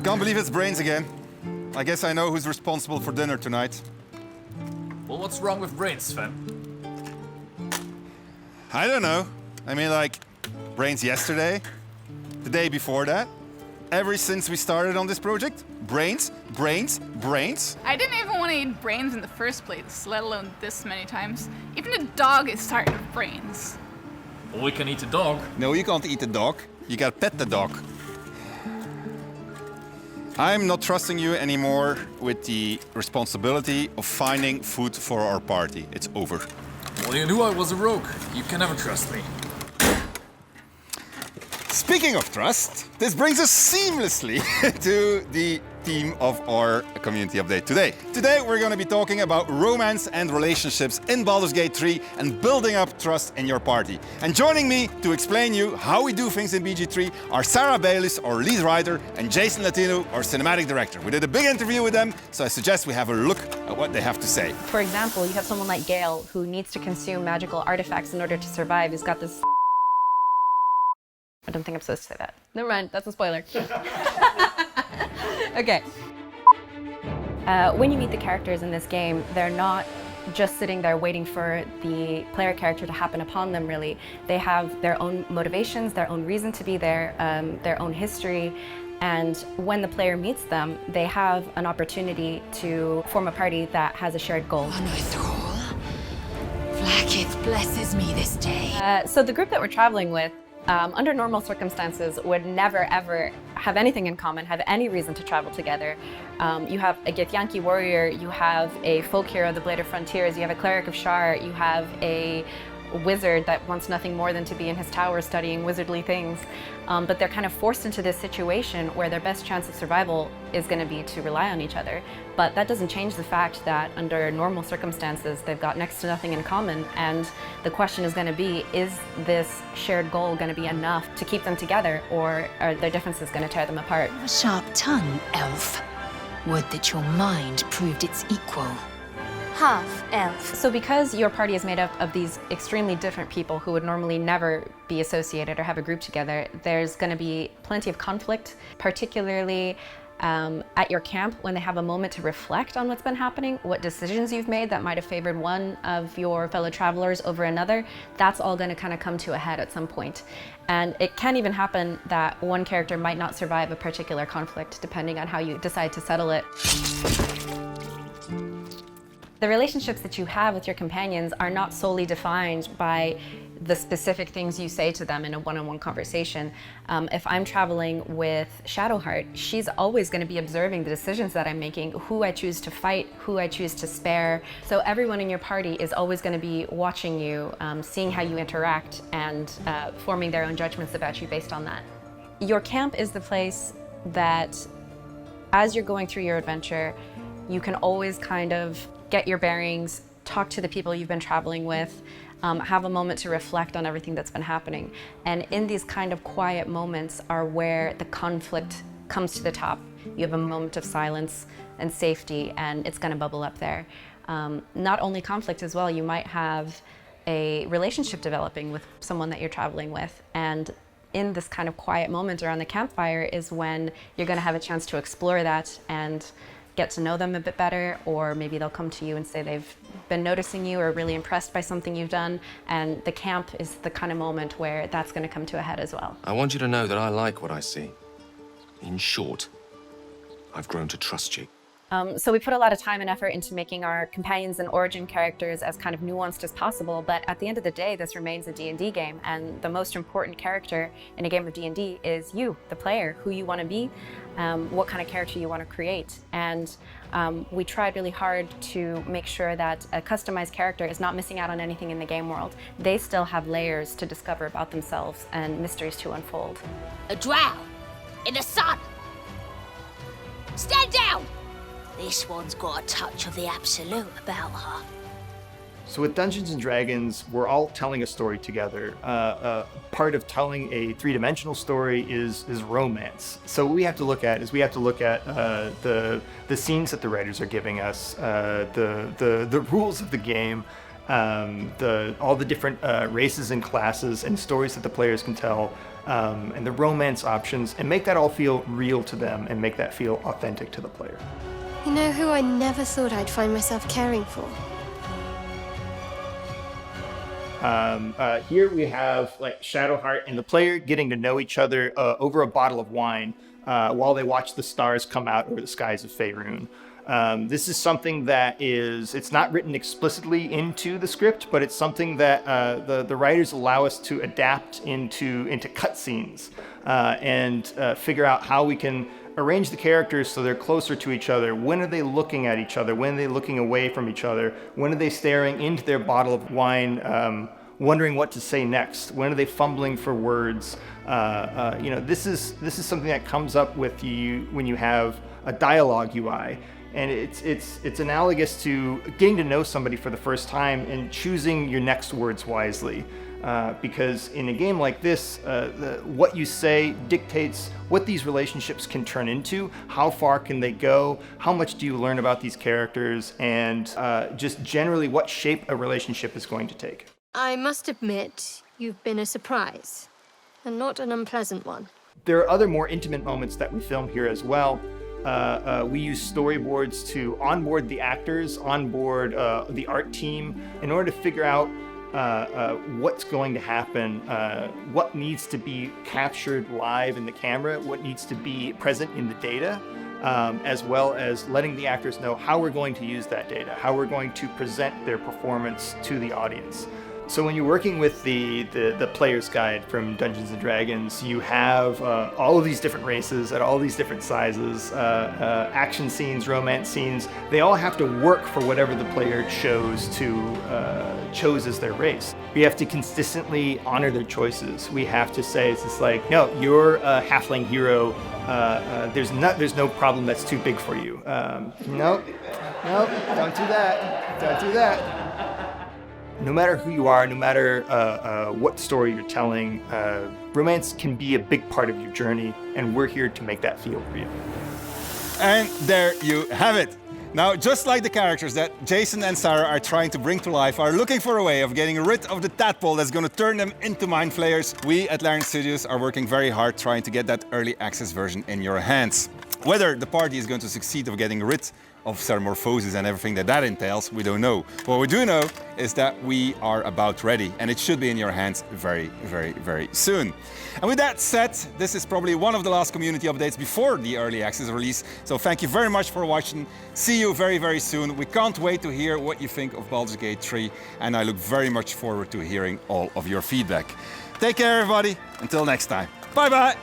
can't believe it's Brains again. I guess I know who's responsible for dinner tonight. Well, what's wrong with Brains, Sven? I don't know. I mean, like, Brains yesterday, the day before that. Ever since we started on this project, Brains, Brains, Brains. I didn't even want to eat brains in the first place, let alone this many times. Even a dog is tired of brains. Well, we can eat the dog. No, you can't eat the dog. You gotta pet the dog. I'm not trusting you anymore with the responsibility of finding food for our party. It's over. Well, you knew I was a rogue. You can never trust me. Speaking of trust, this brings us seamlessly to the theme of our community update today. Today we're going to be talking about romance and relationships in Baldur's Gate 3 and building up trust in your party. And joining me to explain you how we do things in BG3 are Sarah Baylis, our lead writer, and Jason Latino, our cinematic director. We did a big interview with them, so I suggest we have a look at what they have to say. For example, you have someone like Gale who needs to consume magical artifacts in order to survive. He's got this... I don't think I'm supposed to say that. Never mind, that's a spoiler. Okay. When you meet the characters in this game, they're not just sitting there waiting for the player character to happen upon them, really. They have their own motivations, their own reason to be there, their own history, and when the player meets them, they have an opportunity to form a party that has a shared goal. On my thrall, Blackith blesses me this day. So the group that we're traveling with, under normal circumstances, would never ever have anything in common, have any reason to travel together. You have a Githyanki warrior, you have a folk hero, the Blade of Frontiers, you have a cleric of Shar, you have a wizard that wants nothing more than to be in his tower studying wizardly things. But they're kind of forced into this situation where their best chance of survival is going to be to rely on each other. But that doesn't change the fact that under normal circumstances, they've got next to nothing in common. And the question is going to be, is this shared goal going to be enough to keep them together, or are their differences going to tear them apart? A sharp tongue, elf. Would that your mind proved its equal. Half-elf. So because your party is made up of these extremely different people who would normally never be associated or have a group together, there's going to be plenty of conflict, particularly at your camp when they have a moment to reflect on what's been happening, what decisions you've made that might have favored one of your fellow travelers over another. That's all going to kind of come to a head at some point. And it can even happen that one character might not survive a particular conflict depending on how you decide to settle it. The relationships that you have with your companions are not solely defined by the specific things you say to them in a one-on-one conversation. If I'm traveling with Shadowheart, she's always going to be observing the decisions that I'm making, who I choose to fight, who I choose to spare. So everyone in your party is always going to be watching you, seeing how you interact, and forming their own judgments about you based on that. Your camp is the place that, as you're going through your adventure, you can always kind of get your bearings, talk to the people you've been traveling with, have a moment to reflect on everything that's been happening. And in these kind of quiet moments are where the conflict comes to the top. You have a moment of silence and safety, and it's going to bubble up there. Not only conflict as well, you might have a relationship developing with someone that you're traveling with. And in this kind of quiet moment around the campfire is when you're going to have a chance to explore that and get to know them a bit better, or maybe they'll come to you and say they've been noticing you or really impressed by something you've done, and the camp is the kind of moment where that's going to come to a head as well. I want you to know that I like what I see. In short, I've grown to trust you. So we put a lot of time and effort into making our companions and origin characters as kind of nuanced as possible, but at the end of the day, this remains a D&D game, and the most important character in a game of D&D is you, the player, who you want to be, what kind of character you want to create. And we tried really hard to make sure that a customized character is not missing out on anything in the game world. They still have layers to discover about themselves and mysteries to unfold. A drow in the sun. Stand down! This one's got a touch of the absolute about her. So with Dungeons & Dragons, we're all telling a story together. Part of telling a three-dimensional story is romance. So what we have to look at is the scenes that the writers are giving us, the rules of the game, all the different races and classes and stories that the players can tell, and the romance options, and make that all feel real to them and make that feel authentic to the player. You know who I never thought I'd find myself caring for? Here we have like Shadowheart and the player getting to know each other over a bottle of wine while they watch the stars come out over the skies of Faerun. This is something that it's not written explicitly into the script, but it's something that the writers allow us to adapt into cutscenes and figure out how we can arrange the characters so they're closer to each other. When are they looking at each other? When are they looking away from each other? When are they staring into their bottle of wine, wondering what to say next? When are they fumbling for words? This is something that comes up with you when you have a dialogue UI. And it's analogous to getting to know somebody for the first time and choosing your next words wisely. Because in a game like this, what you say dictates what these relationships can turn into, how far can they go, how much do you learn about these characters, and just generally what shape a relationship is going to take. I must admit, you've been a surprise, and not an unpleasant one. There are other more intimate moments that we film here as well. We use storyboards to onboard the actors, onboard the art team, in order to figure out what's going to happen, what needs to be captured live in the camera, what needs to be present in the data, as well as letting the actors know how we're going to use that data, how we're going to present their performance to the audience. So when you're working with the player's guide from Dungeons & Dragons, you have all of these different races at all these different sizes, action scenes, romance scenes. They all have to work for whatever the player chose as their race. We have to consistently honor their choices. We have to say, it's just like, no, you're a halfling hero. There's no problem that's too big for you. Nope, don't do that. Don't do that. No matter who you are, no matter what story you're telling, romance can be a big part of your journey, and we're here to make that feel real. And there you have it. Now, just like the characters that Jason and Sarah are trying to bring to life are looking for a way of getting rid of the tadpole that's going to turn them into mind flayers, we at Larian Studios are working very hard trying to get that early access version in your hands. Whether the party is going to succeed of getting rid of Ceramorphosis and everything that entails, we don't know. What we do know is that we are about ready, and it should be in your hands very, very, very soon. And with that said, this is probably one of the last community updates before the early access release. So thank you very much for watching. See you very, very soon. We can't wait to hear what you think of Baldur's Gate 3, and I look very much forward to hearing all of your feedback. Take care, everybody. Until next time. Bye-bye.